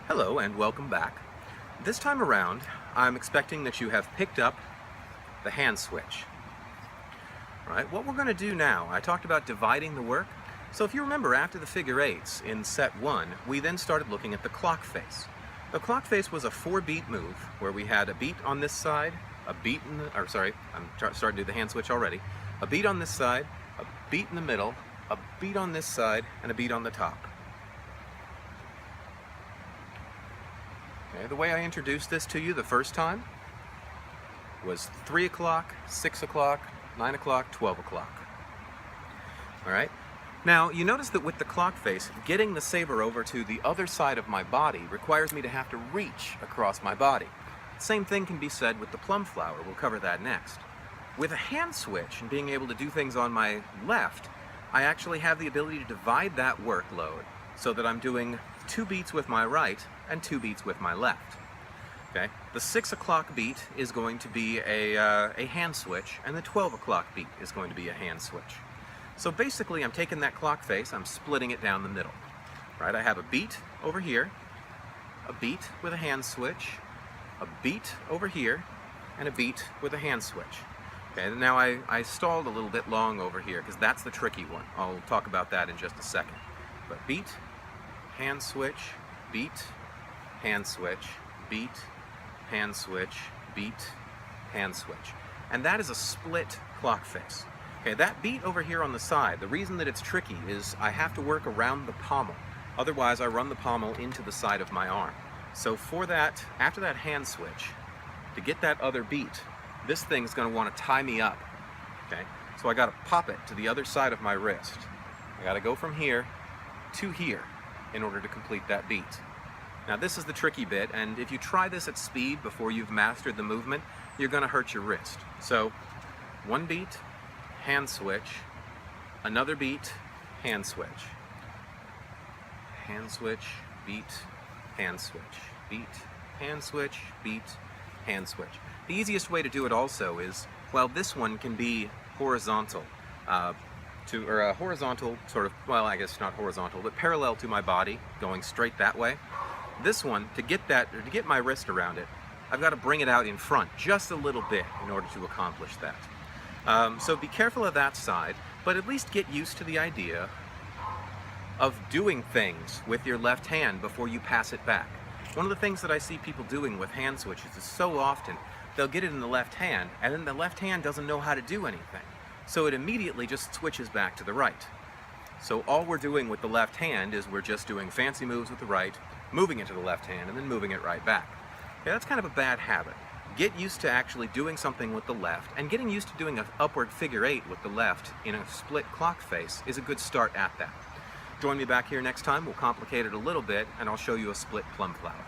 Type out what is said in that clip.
Hello and welcome back. This time around, I'm expecting that you have picked up the hand switch. All right, what we're going to do now, I talked about dividing the work. So if you remember, after the figure eights in set 1, we then started looking at the clock face. The clock face was a 4-beat move where we had a beat on this side, a beat in the, I'm starting to do the hand switch already, a beat on this side, a beat in the middle, a beat on this side, and a beat on the top. Okay, the way I introduced this to you the first time was 3 o'clock, 6 o'clock, 9 o'clock, 12 o'clock. All right? Now, you notice that with the clock face, getting the saber over to the other side of my body requires me to have to reach across my body. Same thing can be said with the plum flower. We'll cover that next. With a hand switch and being able to do things on my left, I actually have the ability to divide that workload so that I'm doing 2 beats with my right and 2 beats with my left. Okay? The 6 o'clock beat is going to be a hand switch, and the 12 o'clock beat is going to be a hand switch. So basically, I'm taking that clock face, I'm splitting it down the middle. Right? I have a beat over here, a beat with a hand switch, a beat over here, and a beat with a hand switch. Okay, now I stalled a little bit long over here because that's the tricky one. I'll talk about that in just a second. But beat, hand switch, beat, hand switch, beat, hand switch, beat, hand switch. And that is a split clock face. Okay, that beat over here on the side, the reason that it's tricky is I have to work around the pommel. Otherwise, I run the pommel into the side of my arm. So for that, after that hand switch, to get that other beat, this thing's going to want to tie me up. Okay, so I got to pop it to the other side of my wrist. I got to go from here to here in order to complete that beat. Now this is the tricky bit, and if you try this at speed before you've mastered the movement, you're going to hurt your wrist. So one beat, hand switch, another beat, hand switch. Hand switch, beat, hand switch, beat, hand switch, beat, hand switch. The easiest way to do it also is, well, this one can be horizontal. Horizontal sort of, well, I guess not horizontal, but parallel to my body, going straight that way. This one, to get my wrist around it, I've got to bring it out in front just a little bit in order to accomplish that. So be careful of that side, but at least get used to the idea of doing things with your left hand before you pass it back. One of the things that I see people doing with hand switches is so often they'll get it in the left hand, and then the left hand doesn't know how to do anything. So it immediately just switches back to the right. So all we're doing with the left hand is we're just doing fancy moves with the right, moving it to the left hand, and then moving it right back. Okay, that's kind of a bad habit. Get used to actually doing something with the left, and getting used to doing an upward figure 8 with the left in a split clock face is a good start at that. Join me back here next time. We'll complicate it a little bit, and I'll show you a split plum flower.